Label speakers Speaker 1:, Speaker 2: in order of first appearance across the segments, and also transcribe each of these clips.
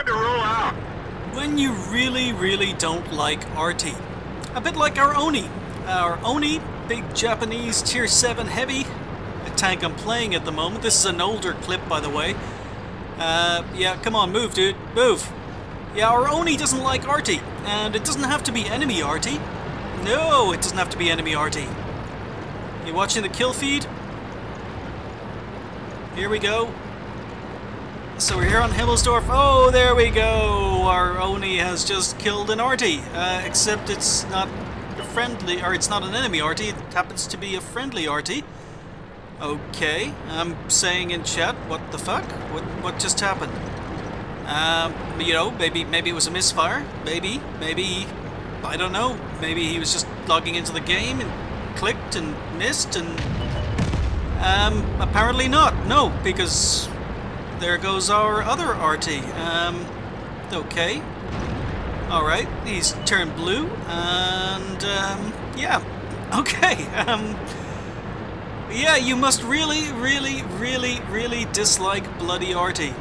Speaker 1: Time to roll out.
Speaker 2: When you really don't like arty. A bit like our Oni. Our Oni, big Japanese tier 7 heavy, a tank I'm playing at the moment. This is an older clip, by the way. Yeah, come on, move, dude, move. Yeah, our Oni doesn't like arty, and it doesn't have to be enemy arty. No, it doesn't have to be enemy arty. You watching the kill feed? Here we go. So we're here on Himmelsdorf. Oh, there we go. Our Oni has just killed an arty, except it's not a friendly, or it's not an enemy arty. It happens to be a friendly arty. Okay, I'm saying in chat, what the fuck? What just happened? You know, maybe it was a misfire. Maybe, I don't know. Maybe he was just logging into the game and clicked and missed, and apparently not. No, because there goes our other RT. Okay. Alright, he's turned blue, and yeah. Okay, yeah, you must really dislike bloody Arty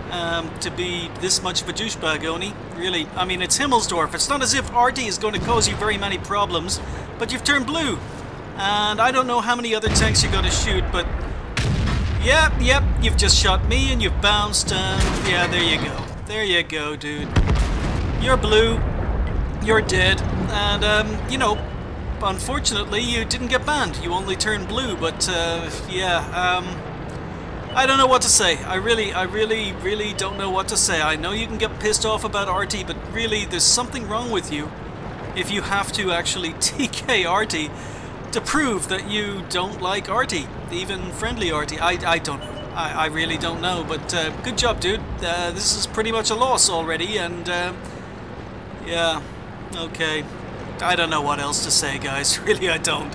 Speaker 2: to be this much of a douchebag, Oni. Really, I mean, it's Himmelsdorf. It's not as if Arty is going to cause you very many problems, but you've turned blue. And I don't know how many other tanks you're going to shoot, but yep, you've just shot me and you've bounced, and yeah, there you go. There you go, dude. You're blue, you're dead, and you know, unfortunately, you didn't get banned. You only turned blue, but yeah, I don't know what to say. I really don't know what to say. I know you can get pissed off about RT, but really, there's something wrong with you if you have to actually TK RT to prove that you don't like RT, even friendly RT. I don't know. I really don't know, but good job, dude. This is pretty much a loss already, and yeah, okay. I don't know what else to say, guys. Really, I don't.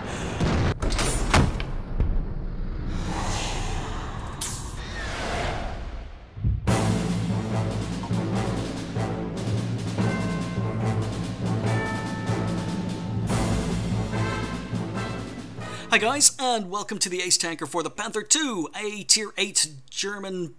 Speaker 2: Hi guys, and welcome to the Ace Tanker for the Panther II, a tier 8 German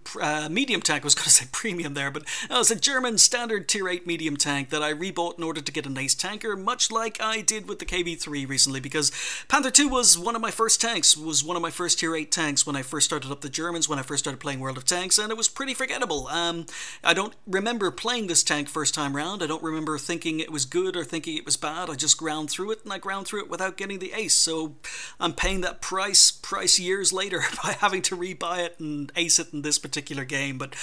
Speaker 2: medium tank. I was going to say premium there, but no, it's a German standard tier 8 medium tank that I rebought in order to get an Ace Tanker, much like I did with the KV3 recently, because Panther II was one of my first tanks, was one of my first tier 8 tanks when I first started up the Germans, when I first started playing World of Tanks, and it was pretty forgettable. I don't remember playing this tank first time round. I don't remember thinking it was good or thinking it was bad. I just ground through it, and I ground through it without getting the Ace, so I'm paying that price years later by having to rebuy it and ace it in this particular game. But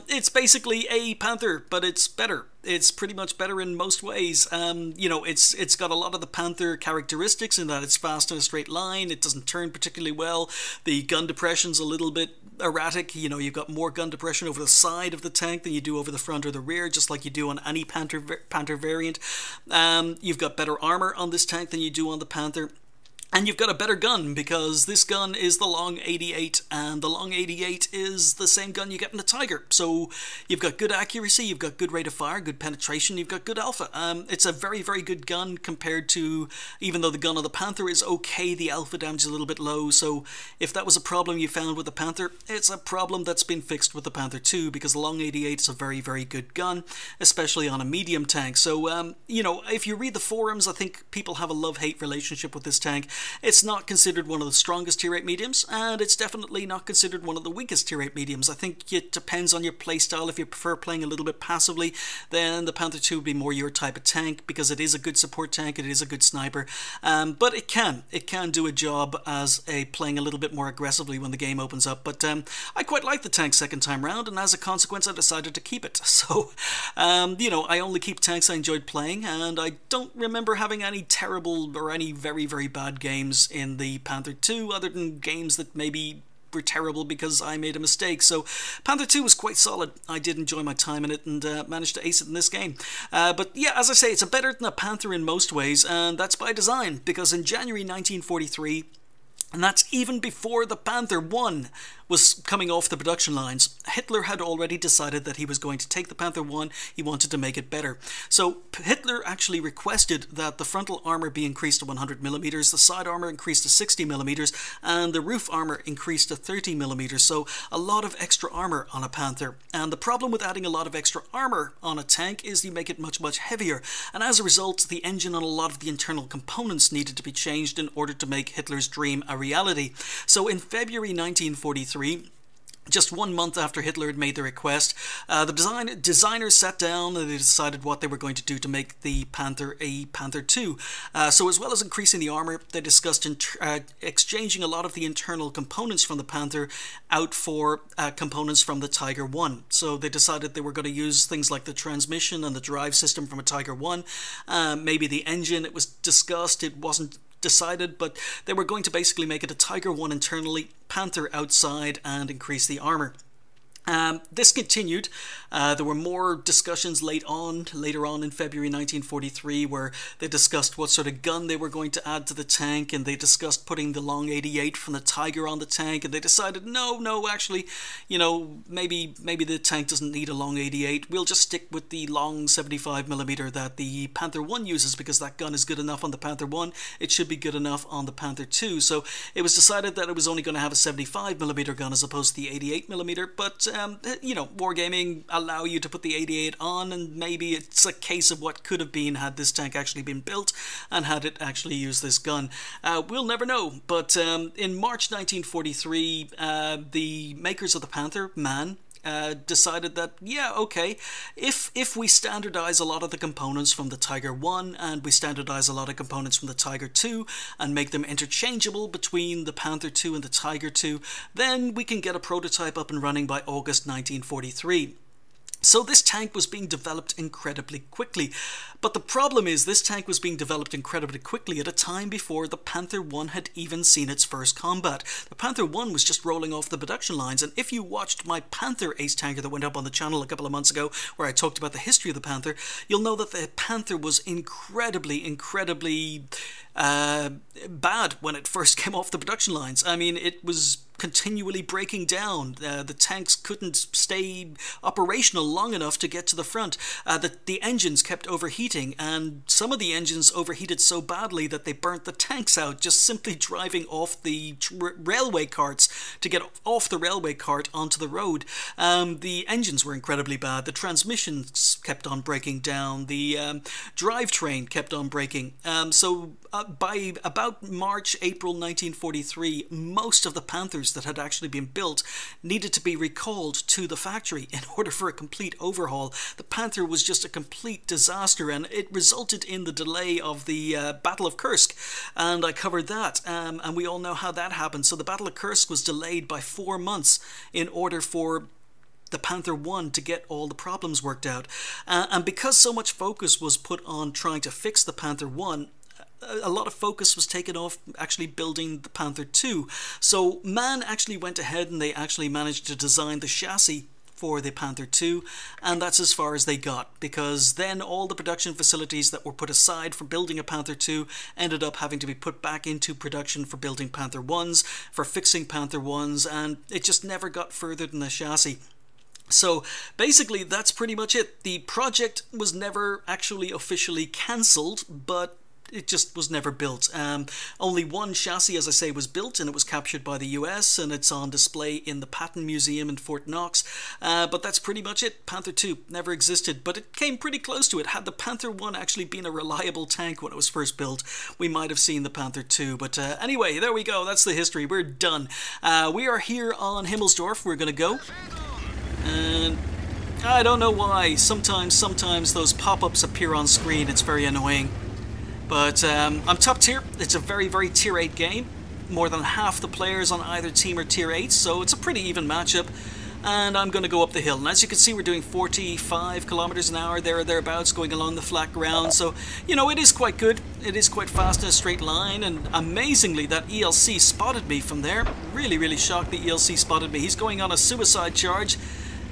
Speaker 2: it's basically a Panther, but it's better. It's pretty much better in most ways. You know, it's got a lot of the Panther characteristics in that it's fast in a straight line, it doesn't turn particularly well, the gun depression's a little bit erratic. You know, you've got more gun depression over the side of the tank than you do over the front or the rear, just like you do on any Panther variant. You've got better armor on this tank than you do on the Panther. And you've got a better gun, because this gun is the Long 88, and the Long 88 is the same gun you get in the Tiger. So you've got good accuracy, you've got good rate of fire, good penetration, you've got good alpha. It's a very good gun compared to, even though the gun on the Panther is okay, the alpha damage is a little bit low. So if that was a problem you found with the Panther, it's a problem that's been fixed with the Panther II, because the Long 88 is a very good gun, especially on a medium tank. So, you know, if you read the forums, I think people have a love-hate relationship with this tank. It's not considered one of the strongest tier 8 mediums, and it's definitely not considered one of the weakest tier 8 mediums. I think it depends on your playstyle. If you prefer playing a little bit passively, then the Panther II would be more your type of tank, because it is a good support tank, it is a good sniper, but it can do a job as playing a little bit more aggressively when the game opens up. But I quite like the tank second time round, and as a consequence I decided to keep it. So, you know, I only keep tanks I enjoyed playing, and I don't remember having any terrible or any very bad games in the Panther II, other than games that maybe were terrible because I made a mistake. So Panther II was quite solid. I did enjoy my time in it, and managed to ace it in this game. But yeah, as I say, it's better than a Panther in most ways, and that's by design, because in January 1943, and that's even before the Panther won was coming off the production lines, Hitler had already decided that he was going to take the Panther I, he wanted to make it better. So Hitler actually requested that the frontal armour be increased to 100mm, the side armour increased to 60mm, and the roof armour increased to 30mm, so a lot of extra armour on a Panther. And the problem with adding a lot of extra armour on a tank is you make it much, much heavier, and as a result the engine and a lot of the internal components needed to be changed in order to make Hitler's dream a reality. So in February 1943, just 1 month after Hitler had made the request, the designers sat down and they decided what they were going to do to make the Panther a Panther II. So as well as increasing the armour, they discussed exchanging a lot of the internal components from the Panther out for components from the Tiger I. So they decided they were going to use things like the transmission and the drive system from a Tiger I, maybe the engine. It was discussed, it wasn't decided, but they were going to basically make it a Tiger I internally, Panther outside, and increase the armour. This continued. There were more discussions later on in February 1943 where they discussed what sort of gun they were going to add to the tank, and they discussed putting the long 88 from the Tiger on the tank, and they decided no, actually, you know, maybe the tank doesn't need a long 88. We'll just stick with the long 75mm that the Panther I uses, because that gun is good enough on the Panther I. It should be good enough on the Panther II. So it was decided that it was only going to have a 75mm gun as opposed to the 88mm, but you know, wargaming allow you to put the 88 on, and maybe it's a case of what could have been had this tank actually been built and had it actually used this gun. We'll never know, but in March 1943, the makers of the Panther, MAN, decided that, yeah, okay, if we standardize a lot of the components from the Tiger I and we standardize a lot of components from the Tiger II and make them interchangeable between the Panther II and the Tiger II, then we can get a prototype up and running by August 1943. So this tank was being developed incredibly quickly. But the problem is this tank was being developed incredibly quickly at a time before the Panther I had even seen its first combat. The Panther I was just rolling off the production lines, and if you watched my Panther Ace Tanker that went up on the channel a couple of months ago where I talked about the history of the Panther, you'll know that the Panther was incredibly bad when it first came off the production lines. I mean, it was continually breaking down. The tanks couldn't stay operational long enough to get to the front. The engines kept overheating, and some of the engines overheated so badly that they burnt the tanks out just simply driving off the railway carts to get off the railway cart onto the road. The engines were incredibly bad. The transmissions kept on breaking down. The drivetrain kept on breaking. So by about March, April 1943, most of the Panthers that had actually been built needed to be recalled to the factory in order for a complete overhaul. The Panther was just a complete disaster, and it resulted in the delay of the Battle of Kursk, and I covered that, and we all know how that happened. So the Battle of Kursk was delayed by 4 months in order for the Panther I to get all the problems worked out. And because so much focus was put on trying to fix the Panther I, a lot of focus was taken off actually building the Panther II. So MAN actually went ahead and they actually managed to design the chassis for the Panther II, and that's as far as they got, because then all the production facilities that were put aside for building a Panther II ended up having to be put back into production for building Panther Is, for fixing Panther Is, and it just never got further than the chassis. So basically that's pretty much it. The project was never actually officially cancelled, but it just was never built. Only one chassis, as I say, was built, and it was captured by the US, and it's on display in the Patton Museum in Fort Knox. But that's pretty much it. Panther II never existed, but it came pretty close to it. Had the Panther I actually been a reliable tank when it was first built, we might have seen the Panther II. But anyway, there we go. That's the history. We're done. We are here on Himmelsdorf. We're going to go. And I don't know why. Sometimes those pop-ups appear on screen. It's very annoying. But I'm top tier. It's a very, very tier 8 game. More than half the players on either team are tier 8, so it's a pretty even matchup. And I'm going to go up the hill. And as you can see, we're doing 45 kilometers an hour, there or thereabouts, going along the flat ground. So, you know, it is quite good. It is quite fast in a straight line. And amazingly, that ELC spotted me from there. Really, really shocked the ELC spotted me. He's going on a suicide charge.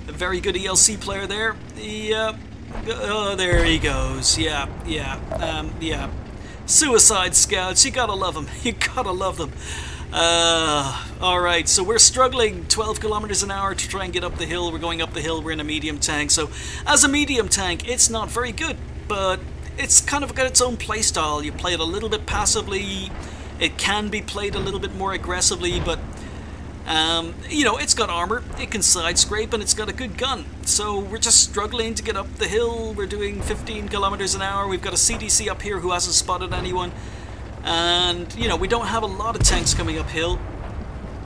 Speaker 2: A very good ELC player there. Yeah. Oh, there he goes. Yeah. Suicide scouts, you gotta love them. You gotta love them. Alright, so we're struggling 12 kilometers an hour to try and get up the hill. We're going up the hill, we're in a medium tank. So as a medium tank, it's not very good, but it's kind of got its own playstyle. You play it a little bit passively. It can be played a little bit more aggressively, but you know, it's got armor, it can side scrape, and it's got a good gun. So we're just struggling to get up the hill. We're doing 15 kilometers an hour. We've got a CDC up here who hasn't spotted anyone. And, you know, we don't have a lot of tanks coming uphill.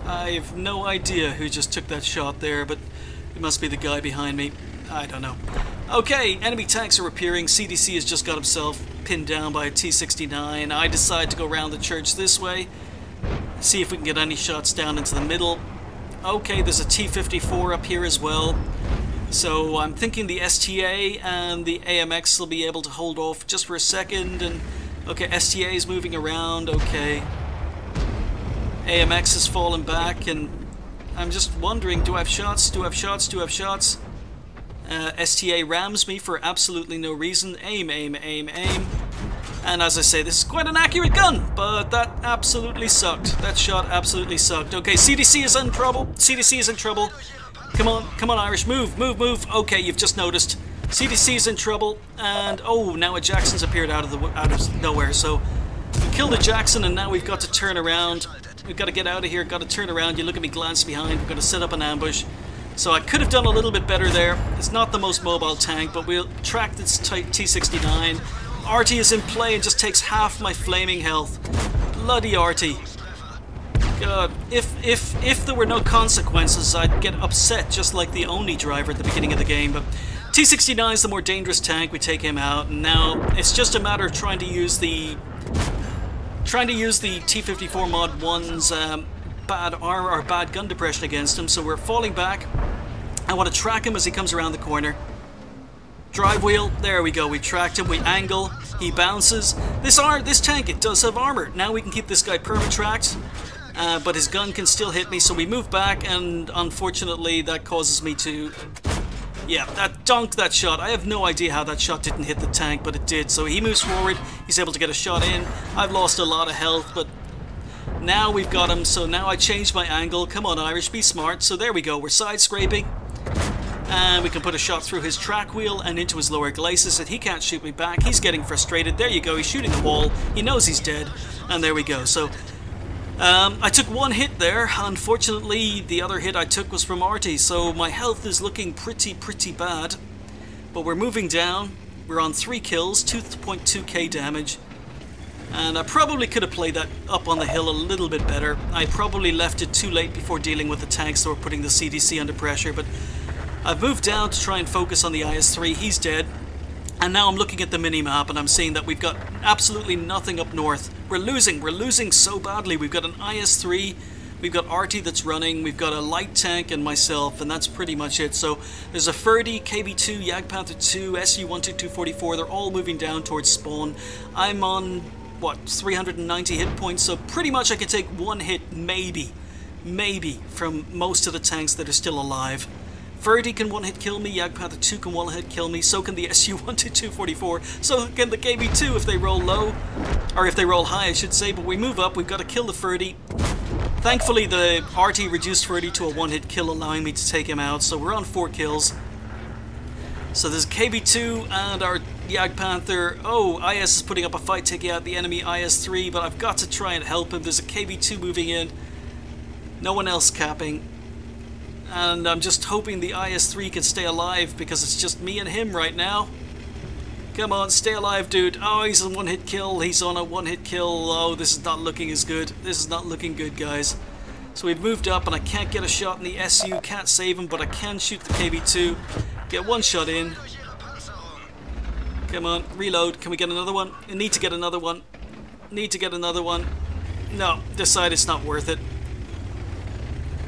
Speaker 2: I have no idea who just took that shot there, but it must be the guy behind me. I don't know. Okay, enemy tanks are appearing. CDC has just got himself pinned down by a T-69. I decide to go around the church this way. See if we can get any shots down into the middle. Okay, there's a T-54 up here as well. So I'm thinking the STA and the AMX will be able to hold off just for a second. And okay, STA is moving around. Okay, AMX has fallen back, and I'm just wondering, do I have shots? Do I have shots? Do I have shots? STA rams me for absolutely no reason. Aim, aim, aim, aim. And as I say, this is quite an accurate gun, but that absolutely sucked. That shot absolutely sucked. Okay, CDC is in trouble. CDC is in trouble. Come on, Irish, move, move, move. Okay, you've just noticed. CDC is in trouble, and oh, now a Jackson's appeared out of nowhere. So we killed a Jackson, and now we've got to turn around. We've got to get out of here. Got to turn around. You look at me, glance behind. We're going to set up an ambush. So I could have done a little bit better there. It's not the most mobile tank, but we'll track this T-69. Artie is in play and just takes half my flaming health. Bloody Artie. God, if there were no consequences, I'd get upset just like the Oni driver at the beginning of the game. But T-69 is the more dangerous tank. We take him out, and now it's just a matter of trying to use the T-54 Mod 1's bad armor or bad gun depression against him. So we're falling back. I want to track him as he comes around the corner. Drive wheel, there we go, we tracked him, we angle, he bounces. This tank, it does have armor. Now we can keep this guy perma-tracked, but his gun can still hit me, so we move back, and unfortunately that causes me to... Yeah, that donked that shot. I have no idea how that shot didn't hit the tank, but it did. So he moves forward, he's able to get a shot in. I've lost a lot of health, but now we've got him, so now I changed my angle. Come on, Irish, be smart. So there we go, we're side-scraping. And we can put a shot through his track wheel and into his lower glacis, and he can't shoot me back. He's getting frustrated. There you go, he's shooting the wall. He knows he's dead. And there we go. So I took one hit there. Unfortunately, the other hit I took was from Artie, so my health is looking pretty bad. But we're moving down. We're on 3 kills, 2.2k damage. And I probably could have played that up on the hill a little bit better. I probably left it too late before dealing with the tanks that were putting the CDC under pressure, but I've moved down to try and focus on the IS-3. He's dead. And now I'm looking at the mini-map and I'm seeing that we've got absolutely nothing up north. We're losing so badly. We've got an IS-3, we've got Artie that's running, we've got a light tank and myself, and that's pretty much it. So there's a Ferdy, KB2, Panther II, SU-12244, they're all moving down towards spawn. I'm on, what, 390 hit points, so pretty much I could take one hit, maybe, from most of the tanks that are still alive. Ferdy can one-hit kill me, Panther II can one-hit kill me, so can the SU-12244, so can the KB2 if they roll low, or if they roll high I should say, but we move up, we've got to kill the Ferdy. Thankfully the RT reduced Ferdy to a one-hit kill, allowing me to take him out, so we're on 4 kills. So there's KB2 and our Panther. Oh, IS is putting up a fight taking out the enemy IS-3, but I've got to try and help him. There's a KB2 moving in, no one else capping. And I'm just hoping the IS-3 can stay alive because it's just me and him right now. Come on, stay alive, dude. Oh, he's on one-hit kill. He's on a one-hit kill. Oh, this is not looking as good. This is not looking good, guys. So we've moved up and I can't get a shot in the SU. Can't save him, but I can shoot the KB2. Get one shot in. Come on, reload. Can we get another one? I need to get another one. Need to get another one. No, decide it's not worth it.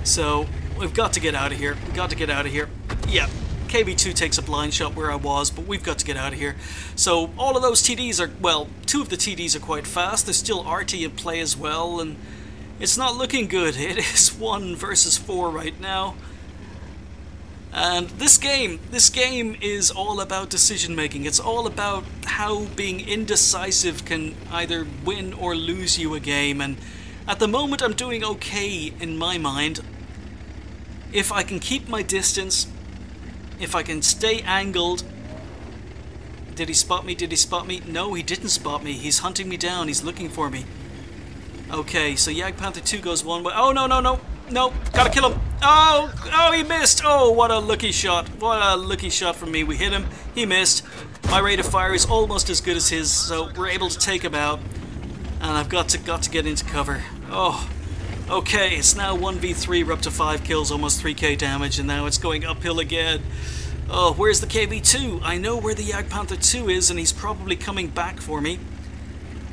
Speaker 2: So we've got to get out of here. We've got to get out of here. Yeah, KB2 takes a blind shot where I was, but we've got to get out of here. So all of those TDs are, well, 2 of the TDs are quite fast. There's still RT in play as well, and it's not looking good. It is 1 versus 4 right now. And this game is all about decision making. It's all about how being indecisive can either win or lose you a game. And At the moment, I'm doing okay in my mind. If I can keep my distance, if I can stay angled. Did he spot me? Did he spot me? No, he didn't spot me. He's hunting me down. He's looking for me. Okay, so Panther II goes one way. Oh, no, no, no. No, gotta kill him. Oh, he missed. Oh, what a lucky shot. What a lucky shot from me. We hit him. He missed. My rate of fire is almost as good as his, so we're able to take him out. And I've got to get into cover. Oh, okay, it's now 1v3. We're up to 5 kills, almost 3k damage, and now it's going uphill again. Oh, where's the KV2? I know where the Panther II is, and he's probably coming back for me.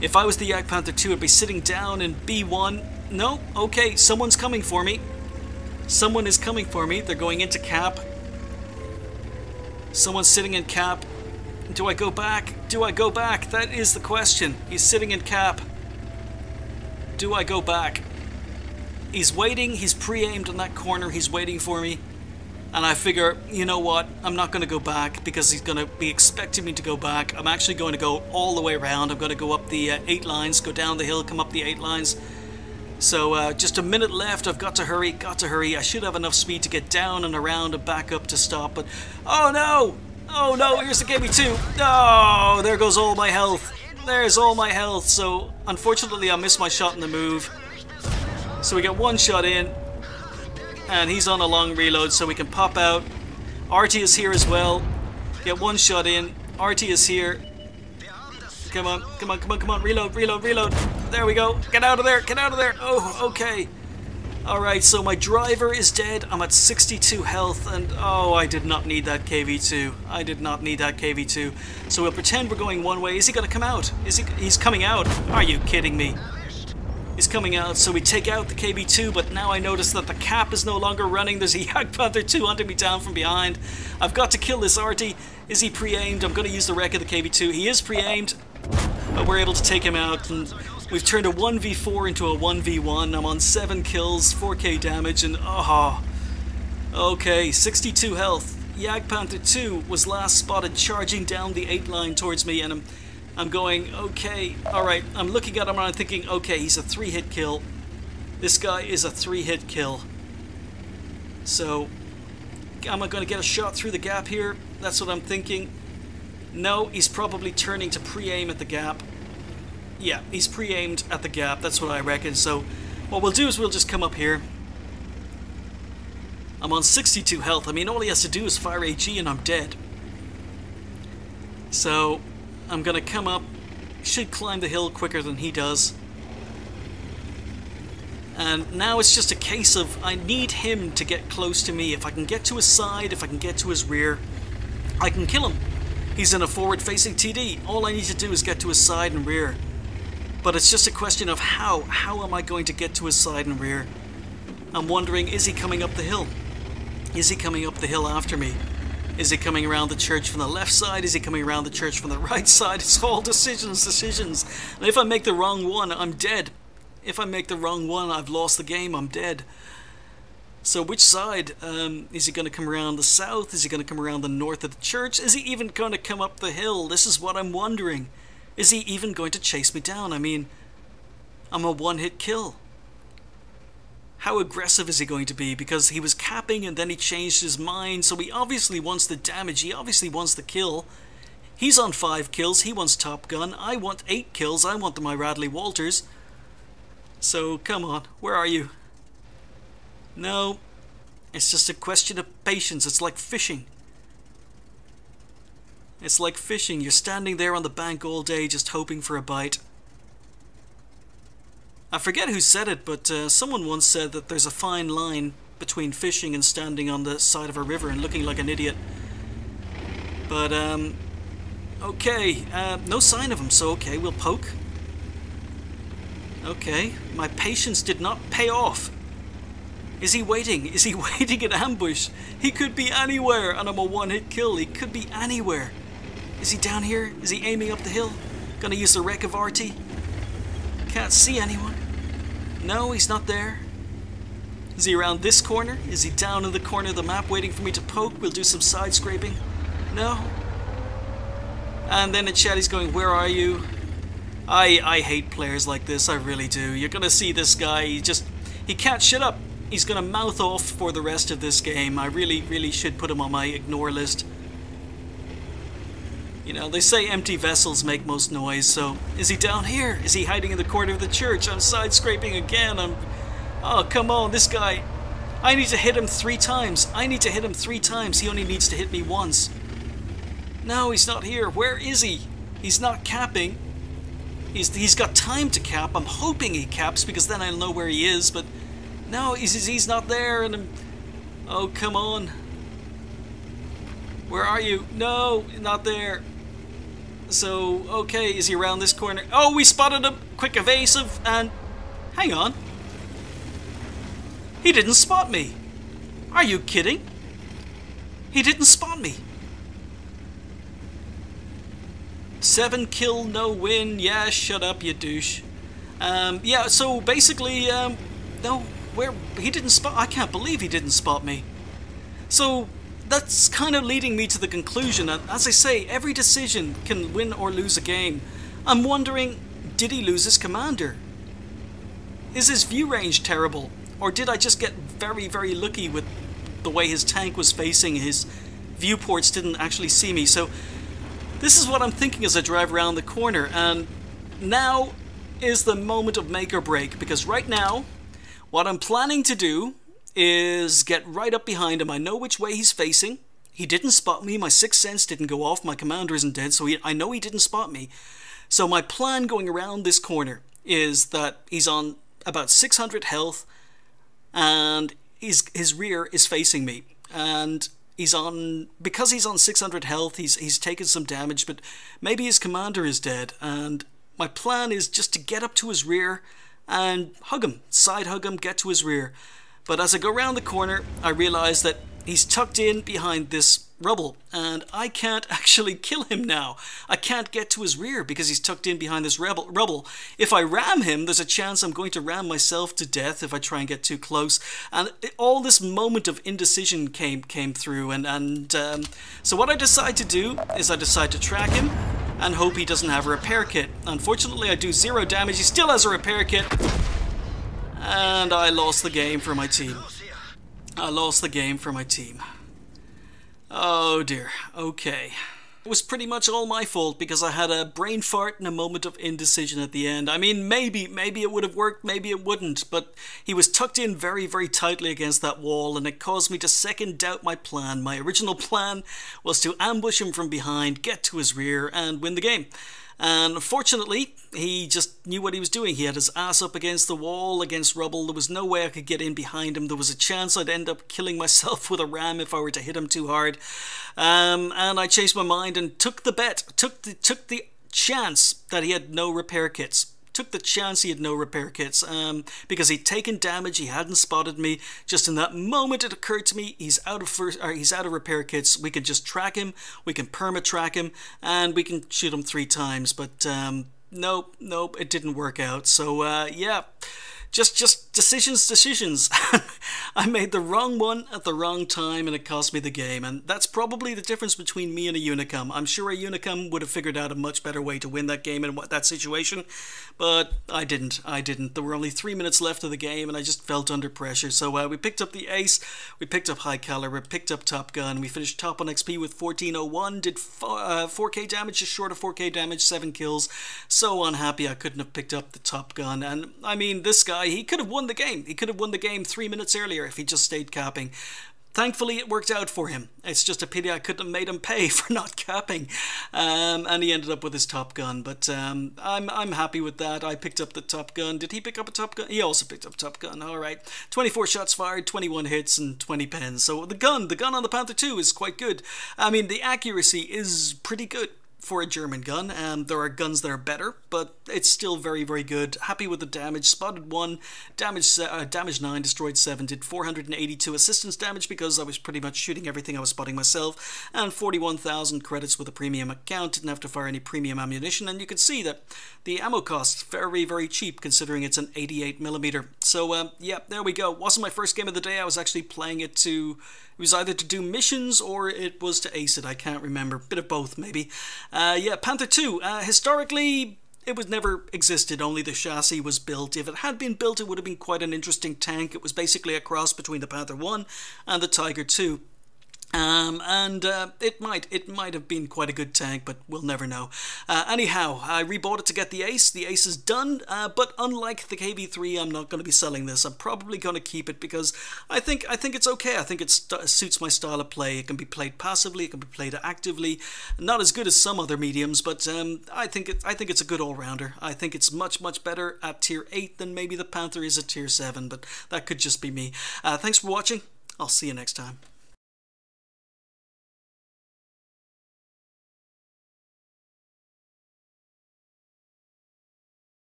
Speaker 2: If I was the Panther II, I'd be sitting down in B1. No, okay, someone's coming for me. Someone is coming for me. They're going into cap. Someone's sitting in cap. Do I go back? Do I go back? That is the question. He's sitting in cap. Do I go back? He's waiting. He's pre-aimed on that corner. He's waiting for me. And I figure, you know what? I'm not going to go back because he's going to be expecting me to go back. I'm actually going to go all the way around. I'm going to go up the 8 lines, go down the hill, come up the 8 lines. So just a minute left. I've got to hurry, I should have enough speed to get down and around and back up to stop. But, oh no! Oh no, here's the KB2. Oh, there goes all my health. There's all my health. So, unfortunately, I missed my shot in the move. So we got one shot in. And he's on a long reload, so we can pop out. Artie is here as well. Get one shot in. Artie is here. Come on, come on, come on, come on. Reload, reload, reload. There we go. Get out of there, get out of there. Oh, okay. Alright, so my driver is dead. I'm at 62 health, and oh, I did not need that KV2. I did not need that KV2. So we'll pretend we're going one way. Is he going to come out? He's coming out. Are you kidding me? He's coming out, so we take out the KB2, but now I notice that the cap is no longer running. There's a Panther II hunting me down from behind. I've got to kill this Artie. Is he pre-aimed? I'm going to use the wreck of the KB2. He is pre-aimed, but we're able to take him out, and we've turned a 1v4 into a 1v1. I'm on 7 kills, 4k damage, and oh, okay, 62 health. Panther II was last spotted charging down the 8 line towards me, and I'm going, okay, alright, I'm looking at him and I'm thinking, okay, he's a 3-hit kill. This guy is a 3-hit kill. So, am I going to get a shot through the gap here? That's what I'm thinking. No, he's probably turning to pre-aim at the gap. Yeah, he's pre-aimed at the gap, that's what I reckon. So, what we'll do is we'll just come up here. I'm on 62 health. I mean, all he has to do is fire AG and I'm dead. So, I'm going to come up, should climb the hill quicker than he does. And now it's just a case of I need him to get close to me. If I can get to his side, if I can get to his rear, I can kill him. He's in a forward-facing TD. All I need to do is get to his side and rear. But it's just a question of how. How am I going to get to his side and rear? I'm wondering, is he coming up the hill? Is he coming up the hill after me? Is he coming around the church from the left side? Is he coming around the church from the right side? It's all decisions. And if I make the wrong one, I'm dead. If I make the wrong one, I've lost the game. I'm dead. So which side? Is he going to come around the south? Is he going to come around the north of the church? Is he even going to come up the hill? This is what I'm wondering. Is he even going to chase me down? I mean, I'm a one-hit kill. How aggressive is he going to be? Because he was capping and then he changed his mind, so he obviously wants the damage, he obviously wants the kill. He's on 5 kills, he wants Top Gun, I want 8 kills, I want my Radley Walters. So, come on, where are you? No, it's just a question of patience, it's like fishing. It's like fishing, you're standing there on the bank all day just hoping for a bite. I forget who said it, but someone once said that there's a fine line between fishing and standing on the side of a river and looking like an idiot. But, okay, no sign of him, so okay, we'll poke. Okay, my patience did not pay off. Is he waiting? Is he waiting in ambush? He could be anywhere, and I'm a one-hit kill. He could be anywhere. Is he down here? Is he aiming up the hill? Gonna use the wreck of RT? Can't see anyone. No, he's not there. Is he around this corner? Is he down in the corner of the map waiting for me to poke? We'll do some side scraping. No. And then in chat he's going, where are you? I hate players like this, I really do. You're gonna see this guy, he can't shut up. He's gonna mouth off for the rest of this game. I really should put him on my ignore list. You know, they say empty vessels make most noise, so is he down here? Is he hiding in the corner of the church? I'm side-scraping again. Oh, come on, this guy. I need to hit him 3 times. I need to hit him 3 times. He only needs to hit me once. No, he's not here. Where is he? He's not capping. He's got time to cap. I'm hoping he caps because then I'll know where he is, but no, he's not there. And oh, come on. Where are you? No, not there. So, okay, is he around this corner? Oh, we spotted him! Quick evasive, and... hang on. He didn't spot me. Are you kidding? He didn't spot me. 7 kill, no win. Yeah, shut up, you douche. Yeah, so basically, no, he didn't spot... I can't believe he didn't spot me. So... that's kind of leading me to the conclusion that, as I say, every decision can win or lose a game. I'm wondering, did he lose his commander? Is his view range terrible? Or did I just get very lucky with the way his tank was facing? His viewports didn't actually see me. So this is what I'm thinking as I drive around the corner. And now is the moment of make or break. Because right now, what I'm planning to do is get right up behind him. I know which way he's facing. He didn't spot me. My sixth sense didn't go off. My commander isn't dead, so I know he didn't spot me. So my plan going around this corner is that he's on about 600 health, and his rear is facing me. And because he's on 600 health, he's taken some damage, but maybe his commander is dead. And my plan is just to get up to his rear and hug him, side hug him, get to his rear. But as I go around the corner, I realize that he's tucked in behind this rubble, and I can't actually kill him now. I can't get to his rear because he's tucked in behind this rubble. If I ram him, there's a chance I'm going to ram myself to death if I try and get too close. And all this moment of indecision came through, and so what I decide to do is I decide to track him and hope he doesn't have a repair kit. Unfortunately, I do 0 damage. He still has a repair kit. And I lost the game for my team. I lost the game for my team. Oh dear. Okay. It was pretty much all my fault because I had a brain fart and a moment of indecision at the end. I mean, maybe it would have worked, maybe it wouldn't, but he was tucked in very tightly against that wall, and it caused me to second doubt my plan. My original plan was to ambush him from behind, get to his rear, and win the game. And fortunately, he just knew what he was doing. He had his ass up against the wall, against rubble. There was no way I could get in behind him. There was a chance I'd end up killing myself with a ram if I were to hit him too hard. And I changed my mind and took the bet, took the chance that he had no repair kits. Took the chance he had no repair kits because he'd taken damage. He hadn't spotted me. Just in that moment, it occurred to me he's out of repair kits. We can just track him. We can perma track him, and we can shoot him 3 times. But nope, it didn't work out. So yeah. Just decisions. I made the wrong one at the wrong time, and it cost me the game. And that's probably the difference between me and a Unicum. I'm sure a Unicum would have figured out a much better way to win that game in that situation, but I didn't. There were only 3 minutes left of the game, and I just felt under pressure. So we picked up the Ace, we picked up High Caliber, picked up Top Gun, we finished top on XP with 1401, did 4k damage, just short of 4k damage, 7 kills. So unhappy I couldn't have picked up the Top Gun. And I mean, this guy, he could have won the game. He could have won the game 3 minutes earlier if he just stayed capping. Thankfully, it worked out for him. It's just a pity I couldn't have made him pay for not capping. And he ended up with his Top Gun. But I'm happy with that. I picked up the Top Gun. Did he pick up a Top Gun? He also picked up Top Gun. All right. 24 shots fired, 21 hits, and 20 pens. So the gun on the Panther II is quite good. I mean, the accuracy is pretty good for a German gun. There are guns that are better, but it's still very good. Happy with the damage. Spotted 1, damage 9, destroyed 7, did 482 assistance damage because I was pretty much shooting everything I was spotting myself, and 41,000 credits with a premium account. Didn't have to fire any premium ammunition, and you can see that the ammo costs very cheap considering it's an 88mm. So yeah, there we go. Wasn't my first game of the day. I was actually playing it to... It was either to do missions or it was to ace it. I can't remember. Bit of both, maybe. Yeah, Panther II. Historically, it was never existed, only the chassis was built. If it had been built, it would have been quite an interesting tank. It was basically a cross between the Panther 1 and the Tiger 2. It might have been quite a good tank, but we'll never know. Anyhow, I rebought it to get the Ace. The Ace is done, but unlike the KV3, I'm not going to be selling this. I'm probably going to keep it because I think it's okay. I think it suits my style of play. It can be played passively. It can be played actively. Not as good as some other mediums, but I think it's a good all-rounder. I think it's much better at tier 8 than maybe the Panther is at tier 7, but that could just be me. Thanks for watching. I'll see you next time.